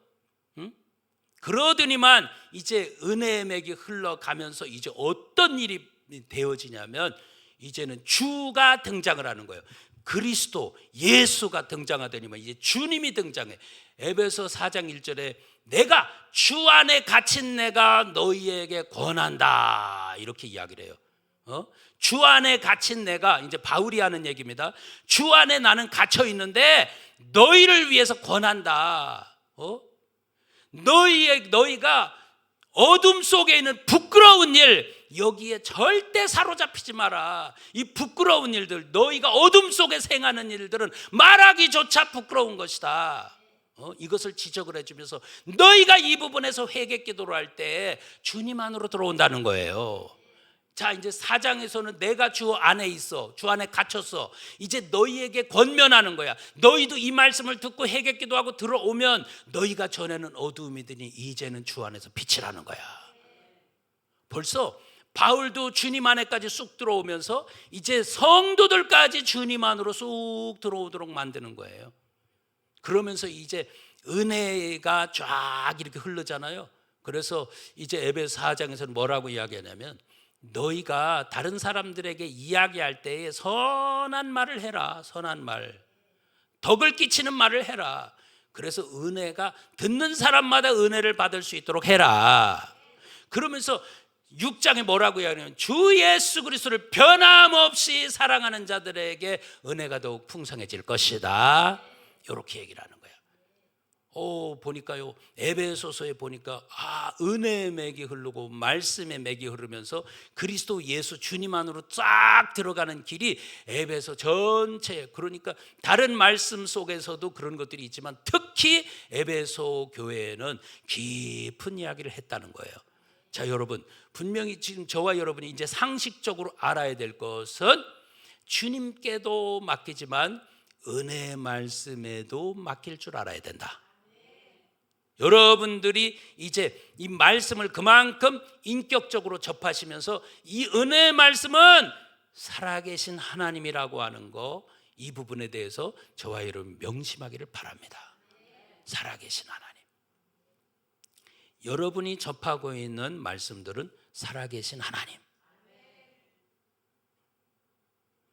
그러더니만 이제 은혜의 맥이 흘러가면서 이제 어떤 일이 되어지냐면 이제는 주가 등장을 하는 거예요. 그리스도 예수가 등장하더니만 이제 주님이 등장해. 에베소 4장 1절에 내가 주 안에 갇힌 내가 너희에게 권한다, 이렇게 이야기를 해요. 주 안에 갇힌 내가, 이제 바울이 하는 얘기입니다. 주 안에 나는 갇혀 있는데 너희를 위해서 권한다. 너희가 어둠 속에 있는 부끄러운 일, 여기에 절대 사로잡히지 마라. 이 부끄러운 일들, 너희가 어둠 속에 행하는 일들은 말하기조차 부끄러운 것이다. 이것을 지적을 해주면서 너희가 이 부분에서 회개 기도를 할 때 주님 안으로 들어온다는 거예요. 자, 이제 4장에서는 내가 주 안에 있어, 주 안에 갇혔어. 이제 너희에게 권면하는 거야. 너희도 이 말씀을 듣고 회개 기도하고 들어오면 너희가 전에는 어두움이더니 이제는 주 안에서 빛이라는 거야. 벌써 바울도 주님 안에까지 쑥 들어오면서 이제 성도들까지 주님 안으로 쑥 들어오도록 만드는 거예요. 그러면서 이제 은혜가 쫙 이렇게 흐르잖아요. 그래서 이제 에베소 4장에서는 뭐라고 이야기하냐면 너희가 다른 사람들에게 이야기할 때에 선한 말을 해라. 선한 말, 덕을 끼치는 말을 해라. 그래서 은혜가 듣는 사람마다 은혜를 받을 수 있도록 해라. 그러면서 6장에 뭐라고 이야기하냐면 주 예수 그리스도를 변함없이 사랑하는 자들에게 은혜가 더욱 풍성해질 것이다. 이렇게 얘기를 하는 거야. 보니까요, 에베소서에 보니까 은혜의 맥이 흐르고 말씀의 맥이 흐르면서 그리스도 예수 주님 안으로 쫙 들어가는 길이 에베소 전체에, 그러니까 다른 말씀 속에서도 그런 것들이 있지만 특히 에베소 교회에는 깊은 이야기를 했다는 거예요. 자, 여러분, 분명히 지금 저와 여러분이 이제 상식적으로 알아야 될 것은 주님께도 맡기지만 은혜의 말씀에도 맡길 줄 알아야 된다. 여러분들이 이제 이 말씀을 그만큼 인격적으로 접하시면서 이 은혜의 말씀은 살아계신 하나님이라고 하는 거, 이 부분에 대해서 저와 여러분 명심하기를 바랍니다. 살아계신 하나님. 여러분이 접하고 있는 말씀들은 살아계신 하나님.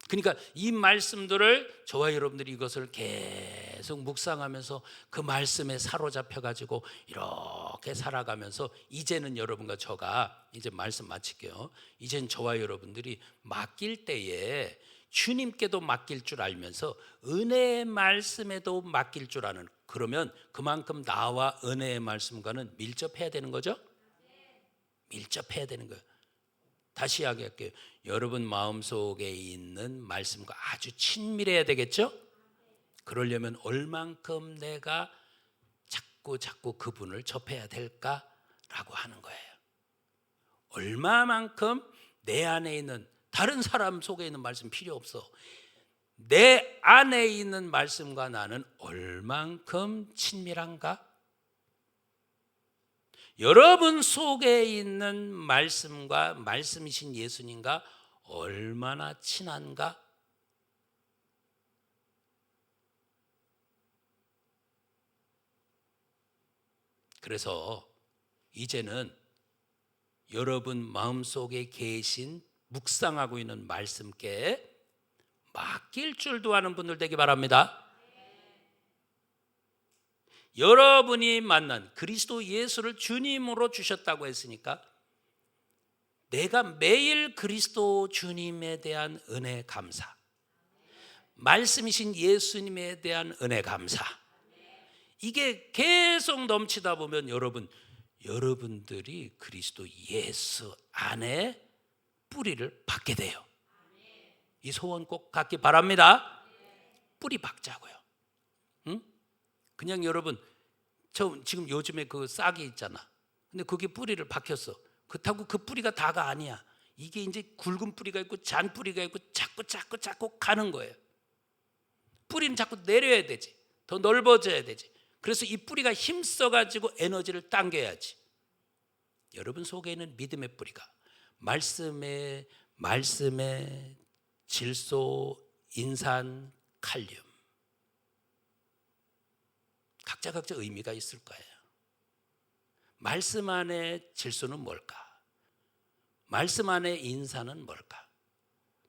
그러니까 이 말씀들을 저와 여러분들이 이것을 계속 묵상하면서 그 말씀에 사로잡혀 가지고 이렇게 살아가면서 이제는 여러분과 저가 이제 말씀 마칠게요. 이제는 저와 여러분들이 맡길 때에 주님께도 맡길 줄 알면서 은혜의 말씀에도 맡길 줄 아는, 그러면 그만큼 나와 은혜의 말씀과는 밀접해야 되는 거죠? 밀접해야 되는 거예요. 다시 이야기할게요. 여러분 마음속에 있는 말씀과 아주 친밀해야 되겠죠? 그러려면 얼만큼 내가 자꾸 그분을 접해야 될까라고 하는 거예요. 얼마만큼 내 안에 있는, 다른 사람 속에 있는 말씀 필요 없어. 내 안에 있는 말씀과 나는 얼만큼 친밀한가? 여러분 속에 있는 말씀과 말씀이신 예수님과 얼마나 친한가? 그래서 이제는 여러분 마음속에 계신 묵상하고 있는 말씀께 맡길 줄도 아는 분들 되기 바랍니다. 여러분이 만난 그리스도 예수를 주님으로 주셨다고 했으니까 내가 매일 그리스도 주님에 대한 은혜 감사, 말씀이신 예수님에 대한 은혜 감사, 이게 계속 넘치다 보면 여러분들이 그리스도 예수 안에 뿌리를 박게 돼요. 이 소원 꼭 갖기 바랍니다. 뿌리 박자고요. 응? 그냥 여러분, 저 지금 요즘에 그 싹이 있잖아. 근데 그게 뿌리를 박혔어. 그렇다고 그 뿌리가 다가 아니야. 이게 이제 굵은 뿌리가 있고 잔 뿌리가 있고 자꾸 가는 거예요. 뿌리는 자꾸 내려야 되지. 더 넓어져야 되지. 그래서 이 뿌리가 힘써가지고 에너지를 당겨야지. 여러분 속에 있는 믿음의 뿌리가 말씀의 질소, 인산, 칼륨, 각자 의미가 있을 거예요. 말씀 안에 질소는 뭘까? 말씀 안에 인산은 뭘까?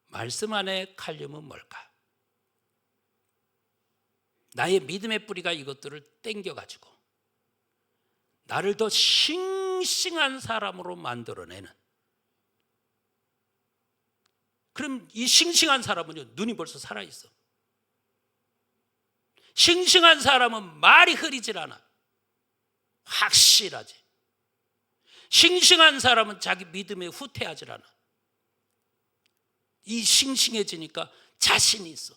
말씀 안에 칼륨은 뭘까? 나의 믿음의 뿌리가 이것들을 땡겨가지고 나를 더 싱싱한 사람으로 만들어내는, 그럼 이 싱싱한 사람은요, 눈이 벌써 살아있어. 싱싱한 사람은 말이 흐리질 않아. 확실하지. 싱싱한 사람은 자기 믿음에 후퇴하질 않아. 이 싱싱해지니까 자신이 있어.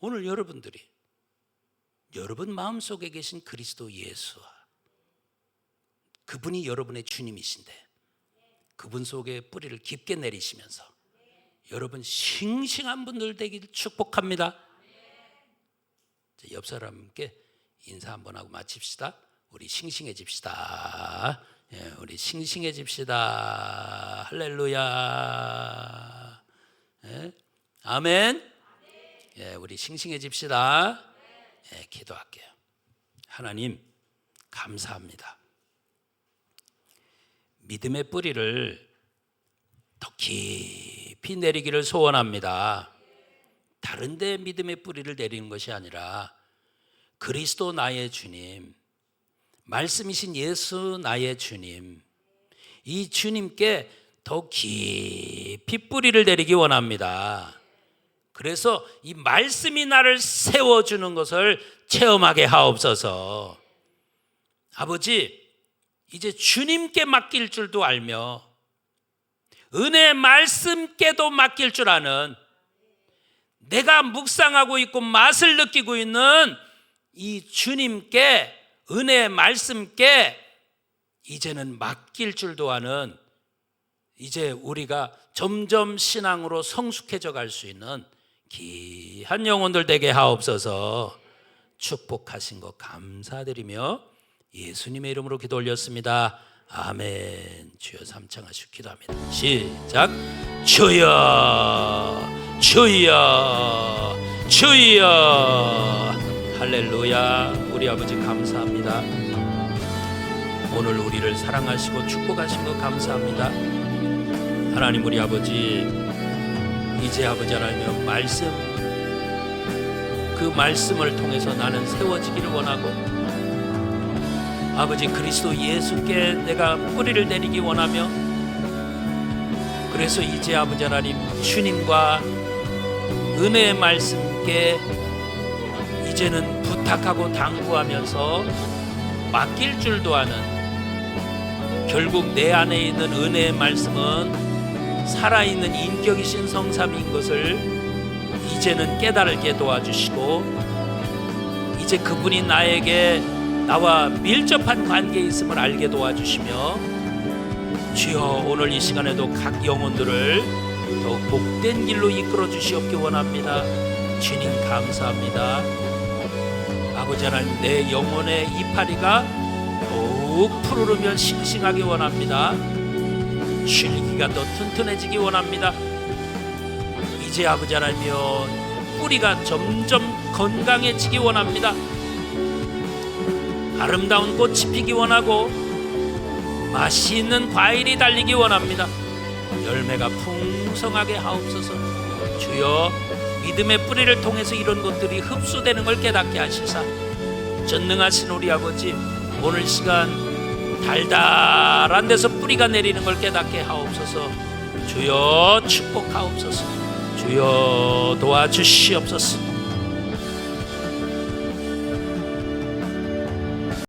오늘 여러분들이 여러분 마음속에 계신 그리스도 예수와 그분이 여러분의 주님이신데 그분 속에 뿌리를 깊게 내리시면서 여러분 싱싱한 분들 되기를 축복합니다. 옆 사람께 인사 한번 하고 마칩시다. 우리 싱싱해집시다. 예, 우리 싱싱해집시다. 할렐루야. 예, 아멘. 예, 우리 싱싱해집시다. 예, 기도할게요. 하나님 감사합니다. 믿음의 뿌리를 더 깊이 내리기를 소원합니다. 다른 데 믿음의 뿌리를 내리는 것이 아니라 그리스도 나의 주님, 말씀이신 예수 나의 주님, 이 주님께 더 깊이 뿌리를 내리기 원합니다. 그래서 이 말씀이 나를 세워주는 것을 체험하게 하옵소서. 아버지, 이제 주님께 맡길 줄도 알며 은혜의 말씀께도 맡길 줄 아는, 내가 묵상하고 있고 맛을 느끼고 있는 이 주님께, 은혜의 말씀께 이제는 맡길 줄도 아는, 이제 우리가 점점 신앙으로 성숙해져 갈 수 있는 귀한 영혼들 되게 하옵소서. 축복하신 것 감사드리며 예수님의 이름으로 기도 올렸습니다. 아멘. 주여 삼창하시고 기도합니다. 시작. 주여, 주여, 주여. 할렐루야. 우리 아버지 감사합니다. 오늘 우리를 사랑하시고 축복하신 것 감사합니다. 하나님, 우리 아버지, 이제 아버지 하나님 말씀, 그 말씀을 통해서 나는 세워지기를 원하고, 아버지 그리스도 예수께 내가 뿌리를 내리기 원하며, 그래서 이제 아버지 하나님 주님과 은혜의 말씀께 이제는 부탁하고 당부하면서 맡길 줄도 아는, 결국 내 안에 있는 은혜의 말씀은 살아있는 인격이신 성삼인 것을 이제는 깨달게 도와주시고, 이제 그분이 나에게 나와 밀접한 관계에 있음을 알게 도와주시며, 주여 오늘 이 시간에도 각 영혼들을 더욱 복된 길로 이끌어 주시옵기 원합니다. 주님 감사합니다. 아버지 하나님, 내 영혼의 이파리가 더욱 푸르르며 싱싱하기 원합니다. 줄기가 더 튼튼해지기 원합니다. 이제 아버지 하나님이여, 뿌리가 점점 건강해지기 원합니다. 아름다운 꽃이 피기 원하고 맛이 있는 과일이 달리기 원합니다. 열매가 풍성하게 하옵소서. 주여, 믿음의 뿌리를 통해서 이런 것들이 흡수되는 걸 깨닫게 하시사, 전능하신 우리 아버지, 오늘 시간 달달한 데서 뿌리가 내리는 걸 깨닫게 하옵소서. 주여 축복하옵소서. 주여 도와주시옵소서.